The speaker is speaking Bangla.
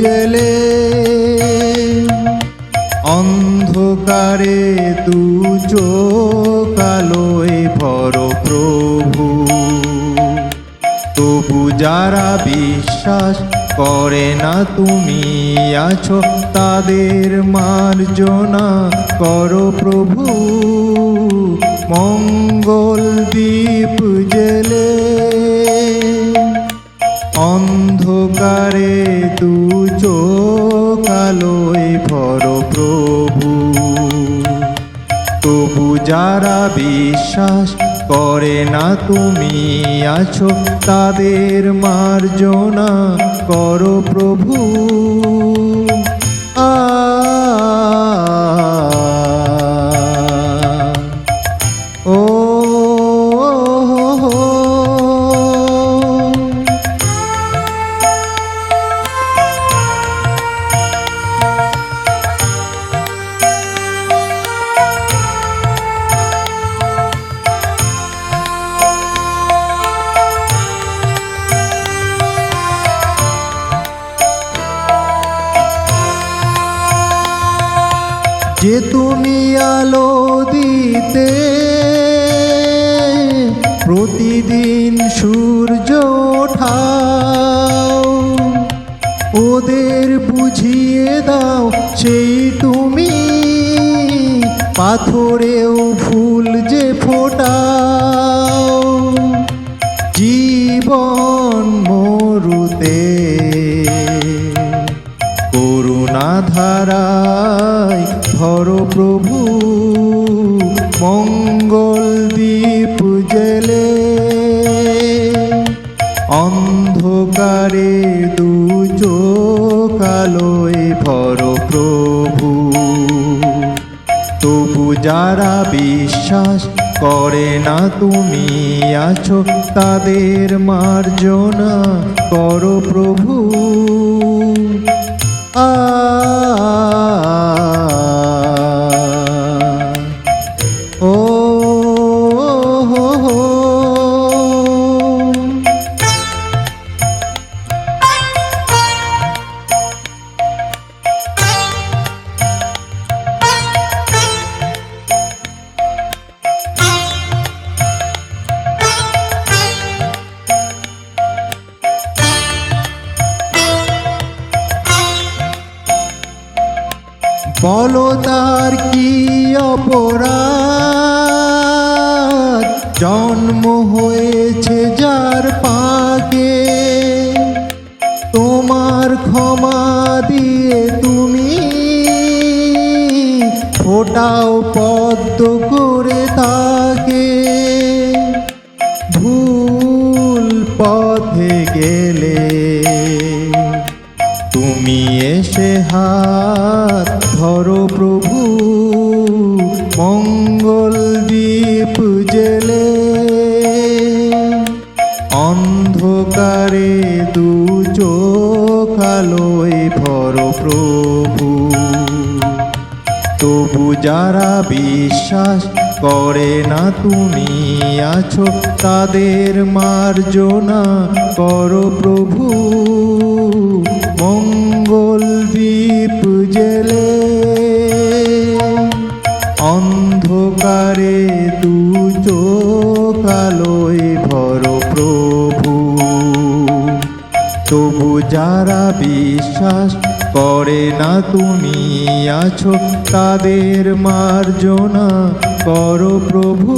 জেলে অন্ধকারে দু চোখ আলোয় ভর প্রভু। তবু যারা বিশ্বাস করে না তুমি আছো, তাদের মার্জনা করো প্রভু। মঙ্গল দ্বীপ জেলে অন্ধকারে দু চোখ আলোয় ভর প্রভু। তবু যারা বিশ্বাস করে না তুমি আছো, তাদের মার্জনা করো প্রভু। যে তুমি আলো দিতে প্রতিদিন সূর্য ওঠাও, ওদের বুঝিয়ে দাও সেই তুমি পাথরেও ফুল যে ফোটাও। জীবন মরুতে করুণা ধারায় ধরো প্রভু। মঙ্গল দ্বীপ জেলে অন্ধকারে দু চোখ আলোয় ভরো প্রভু। তবু যারা বিশ্বাস করে না তুমি আছো, তাদের মার্জনা করো প্রভু। বলো তার কি অপরাধ, জন্ম হয়েছে যার পাকে। তোমার ক্ষমা দিয়ে তুমি ফোটাও পদ্ম করে তাকে। ভুল পথে গেলে তুমি এসে হাত ধরো প্রভু। মঙ্গল দ্বীপ জেলে অন্ধকারে দু চোখ আলোয় ভরো প্রভু। তবু যারা বিশ্বাস করে না তুমি আছো, তাদের মার্জনা করো প্রভু। মঙ্গল দ্বীপ জেলে অন্ধকারে দু চোখ আলোয় ভরো প্রভু। তবু যারা বিশ্বাস করে না তুমি আছো, তাদের মার্জনা করো প্রভু।